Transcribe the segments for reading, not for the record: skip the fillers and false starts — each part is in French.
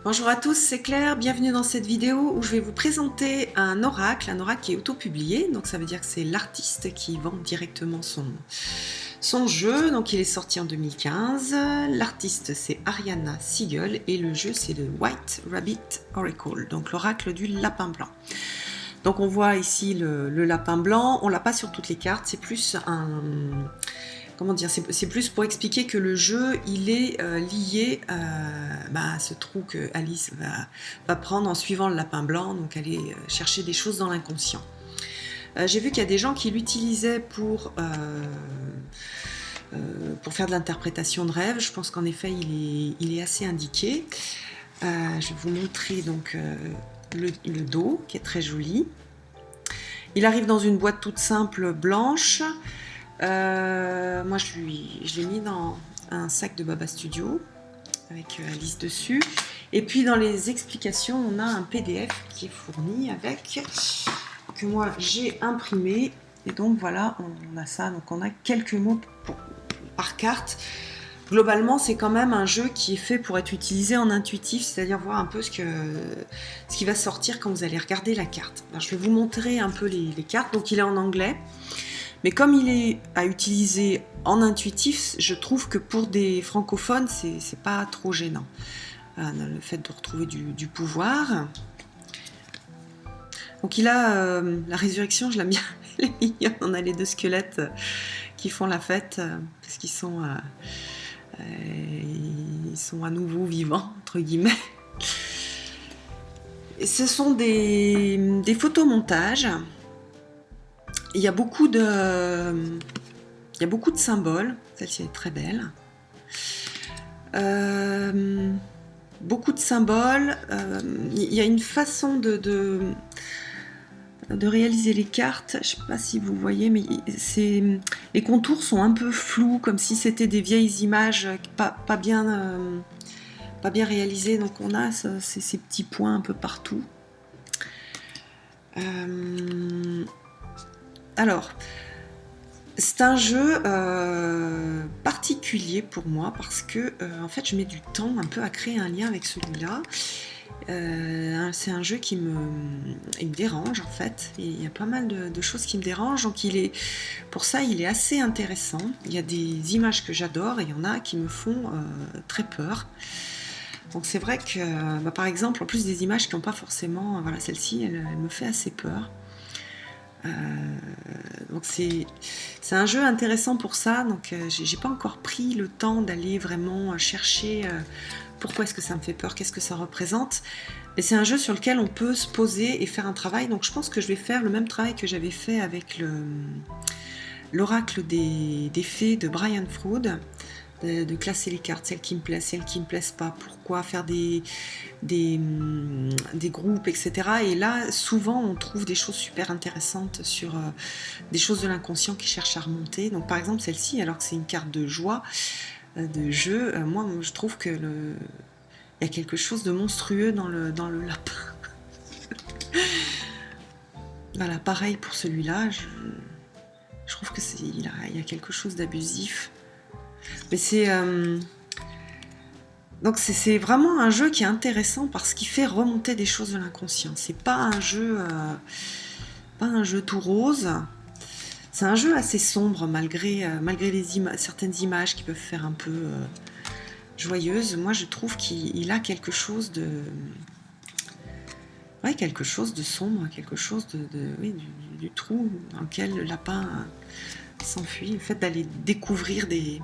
Bonjour à tous, c'est Claire, bienvenue dans cette vidéo où je vais vous présenter un oracle qui est auto-publié, donc ça veut dire que c'est l'artiste qui vend directement son jeu, donc il est sorti en 2015, l'artiste c'est Ariana Siegel et le jeu c'est le White Rabbit Oracle, donc l'oracle du lapin blanc. Donc on voit ici le lapin blanc, on l'a pas sur toutes les cartes, c'est plus un... Comment dire, c'est plus pour expliquer que le jeu, il est lié à ce trou que Alice va prendre en suivant le lapin blanc, donc aller chercher des choses dans l'inconscient. J'ai vu qu'il y a des gens qui l'utilisaient pour faire de l'interprétation de rêve. Je pense qu'en effet, il est assez indiqué. Je vais vous montrer donc le dos, qui est très joli. Il arrive dans une boîte toute simple blanche. Moi je l'ai mis dans un sac de Baba Studio avec Alice dessus, et puis dans les explications on a un PDF qui est fourni avec, que moi j'ai imprimé, et donc voilà, on a ça, donc on a quelques mots par carte. Globalement c'est quand même un jeu qui est fait pour être utilisé en intuitif, c'est-à-dire voir un peu ce qui va sortir quand vous allez regarder la carte. Alors, je vais vous montrer un peu les cartes, donc il est en anglais. Mais comme il est à utiliser en intuitif, je trouve que pour des francophones, c'est pas trop gênant. Le fait de retrouver du pouvoir. Donc il a la résurrection, je l'aime bien, elle est mignonne. On a les deux squelettes qui font la fête parce qu'ils sont à nouveau vivants, entre guillemets. Et ce sont des photomontages. Il y a beaucoup de symboles. Celle-ci est très belle. Beaucoup de symboles. Il y a une façon de réaliser les cartes. Je ne sais pas si vous voyez, mais les contours sont un peu flous, comme si c'était des vieilles images pas bien réalisées. Donc on a ces petits points un peu partout. Alors, c'est un jeu particulier pour moi parce que en fait je mets du temps un peu à créer un lien avec celui-là. C'est un jeu qui me dérange en fait. Il y a pas mal de choses qui me dérangent, donc pour ça il est assez intéressant. Il y a des images que j'adore et il y en a qui me font très peur. Donc c'est vrai que par exemple, en plus des images qui n'ont pas forcément... Voilà, celle-ci elle me fait assez peur. Donc c'est un jeu intéressant pour ça, donc j'ai pas encore pris le temps d'aller vraiment chercher pourquoi est-ce que ça me fait peur, qu'est-ce que ça représente, mais c'est un jeu sur lequel on peut se poser et faire un travail, donc je pense que je vais faire le même travail que j'avais fait avec l'oracle des fées de Brian Froud, de classer les cartes, celles qui me plaisent, celles qui me plaisent pas, pourquoi faire des groupes, etc. Et là, souvent, on trouve des choses super intéressantes sur des choses de l'inconscient qui cherchent à remonter. Donc, par exemple, celle-ci, alors que c'est une carte de joie, de jeu, moi, je trouve que il y a quelque chose de monstrueux dans le lapin. Voilà, pareil pour celui-là. Je trouve que il y a quelque chose d'abusif. Mais donc c'est vraiment un jeu qui est intéressant parce qu'il fait remonter des choses de l'inconscient. C'est pas un jeu tout rose. C'est un jeu assez sombre malgré certaines images qui peuvent faire un peu joyeuses. Moi je trouve qu'il a quelque chose de... Ouais, quelque chose de sombre, quelque chose du trou dans lequel le lapin s'enfuit. Le fait d'aller découvrir des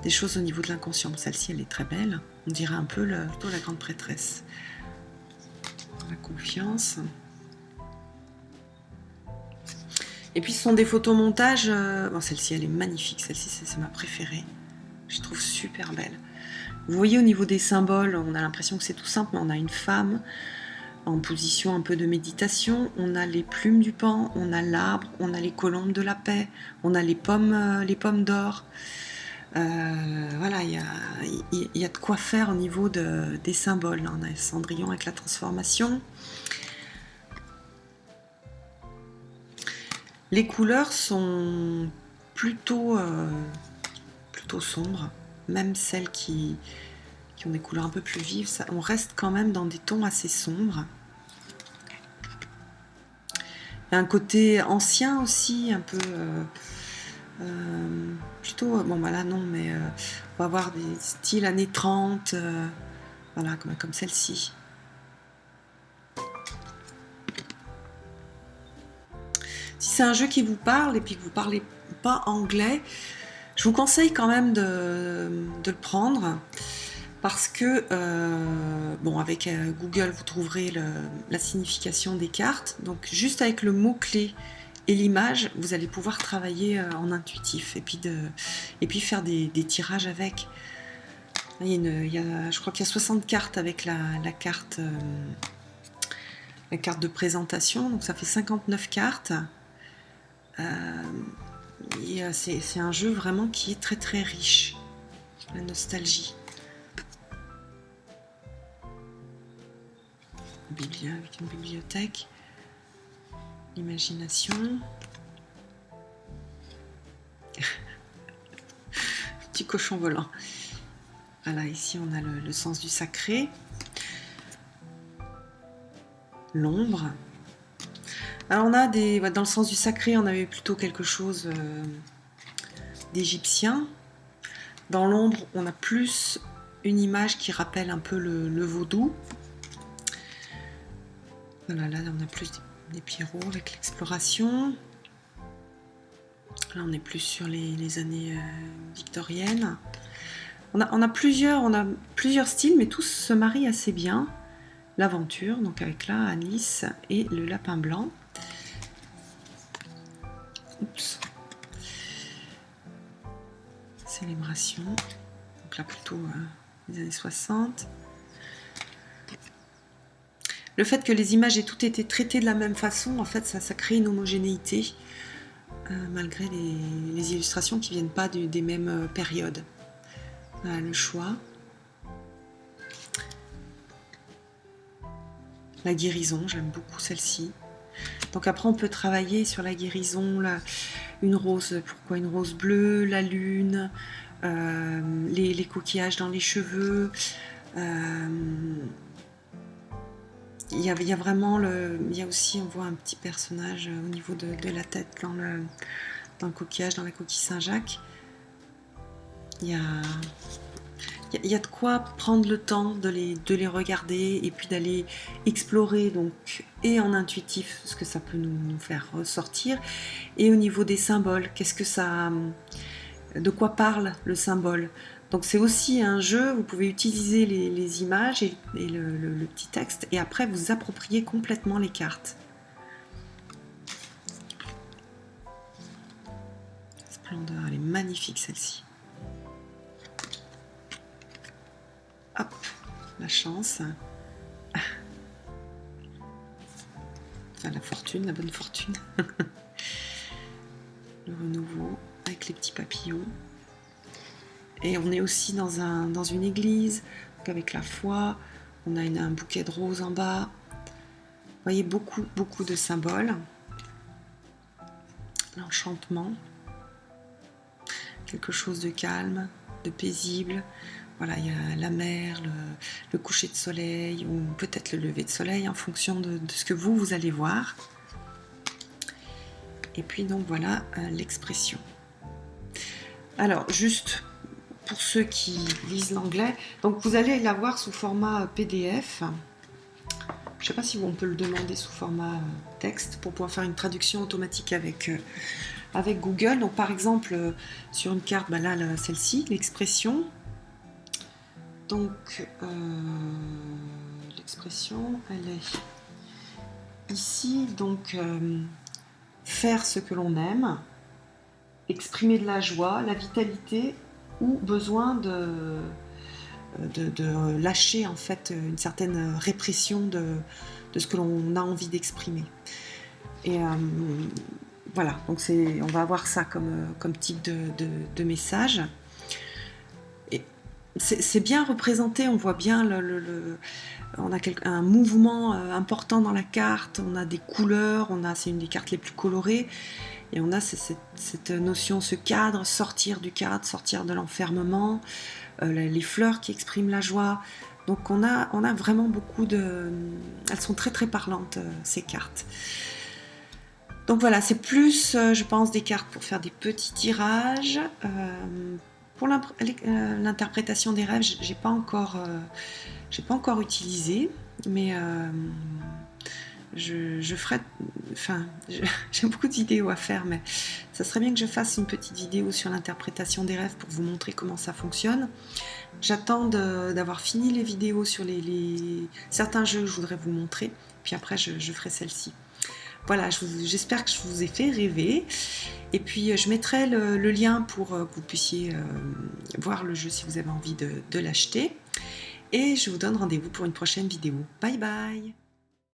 choses au niveau de l'inconscient. Celle-ci, elle est très belle. On dirait un peu plutôt la grande prêtresse. La confiance. Et puis, ce sont des photomontages. Bon, celle-ci, elle est magnifique. Celle-ci, c'est ma préférée. Je trouve super belle. Vous voyez, au niveau des symboles, on a l'impression que c'est tout simple, mais on a une femme en position un peu de méditation. On a les plumes du pan, on a l'arbre, on a les colombes de la paix, on a les pommes d'or. Voilà, il y a de quoi faire au niveau des symboles. On a Cendrillon avec la transformation. Les couleurs sont plutôt sombres, même celles qui qui ont des couleurs un peu plus vives. Ça, on reste quand même dans des tons assez sombres. Il y a un côté ancien aussi, un peu... plutôt... Bon, bah là, non, mais on va avoir des styles années 30, voilà, comme celle-ci. Si c'est un jeu qui vous parle et puis que vous ne parlez pas anglais, je vous conseille quand même de le prendre parce que, bon, avec Google, vous trouverez la signification des cartes. Donc, juste avec le mot-clé et l'image, vous allez pouvoir travailler en intuitif et puis faire des tirages avec. Je crois qu'il y a 60 cartes avec la carte de présentation, donc ça fait 59 cartes. C'est un jeu vraiment qui est très très riche. La nostalgie. Avec une bibliothèque. L'imagination. Petit cochon volant. Voilà, ici on a le sens du sacré. L'ombre. Alors on a dans le sens du sacré, on avait plutôt quelque chose d'égyptien. Dans l'ombre, on a plus une image qui rappelle un peu le vaudou. Voilà, là on a plus des Pierrots avec l'exploration. Là on est plus sur les années victoriennes. On a plusieurs styles, mais tous se marient assez bien. L'aventure, donc avec là Alice et le lapin blanc. Oups. Célébration. Donc là plutôt les années 60. Le fait que les images aient toutes été traitées de la même façon, en fait, ça crée une homogénéité, malgré les illustrations qui ne viennent pas des mêmes périodes. Voilà le choix. La guérison, j'aime beaucoup celle-ci. Donc après, on peut travailler sur la guérison, une rose, pourquoi une rose bleue, la lune, les coquillages dans les cheveux. Il y a vraiment il y a aussi, on voit un petit personnage au niveau de la tête dans le coquillage, dans la coquille Saint-Jacques. Il y a de quoi prendre le temps de les regarder et puis d'aller explorer, donc, et en intuitif ce que ça peut nous faire ressortir, et au niveau des symboles, de quoi parle le symbole. Donc c'est aussi un jeu, vous pouvez utiliser les images et le petit texte, et après vous approprier complètement les cartes. Splendeur, elle est magnifique celle-ci. Hop, la chance. Enfin, la fortune, la bonne fortune. Le renouveau avec les petits papillons. Et on est aussi dans une église, donc avec la foi. On a un bouquet de roses en bas. Vous voyez beaucoup de symboles. L'enchantement. Quelque chose de calme, de paisible. Voilà, il y a la mer, le coucher de soleil ou peut-être le lever de soleil en fonction de ce que vous allez voir. Et puis donc voilà l'expression. Alors juste pour ceux qui lisent l'anglais, donc vous allez l'avoir sous format PDF. Je ne sais pas si on peut le demander sous format texte pour pouvoir faire une traduction automatique avec Google. Donc par exemple sur une carte, bah là celle-ci, l'expression. Donc, l'expression, elle est ici, donc, faire ce que l'on aime, exprimer de la joie, la vitalité ou besoin de lâcher en fait une certaine répression de ce que l'on a envie d'exprimer. Et voilà, donc on va avoir ça comme type de message. C'est bien représenté, on voit bien on a un mouvement important dans la carte, on a des couleurs, c'est une des cartes les plus colorées, Et on a cette notion, ce cadre, sortir du cadre, sortir de l'enfermement, les fleurs qui expriment la joie. Donc on a vraiment beaucoup de... Elles sont très très parlantes, ces cartes. Donc voilà, c'est plus, je pense, des cartes pour faire des petits tirages. Pour l'interprétation des rêves, j'ai pas encore utilisé, mais je ferai... Enfin, j'ai beaucoup de vidéos à faire, mais ça serait bien que je fasse une petite vidéo sur l'interprétation des rêves pour vous montrer comment ça fonctionne. J'attends d'avoir fini les vidéos sur certains jeux que je voudrais vous montrer, puis après je ferai celle-ci. Voilà, j'espère que je vous ai fait rêver. Et puis je mettrai le lien pour que vous puissiez voir le jeu si vous avez envie de l'acheter. Et je vous donne rendez-vous pour une prochaine vidéo. Bye bye!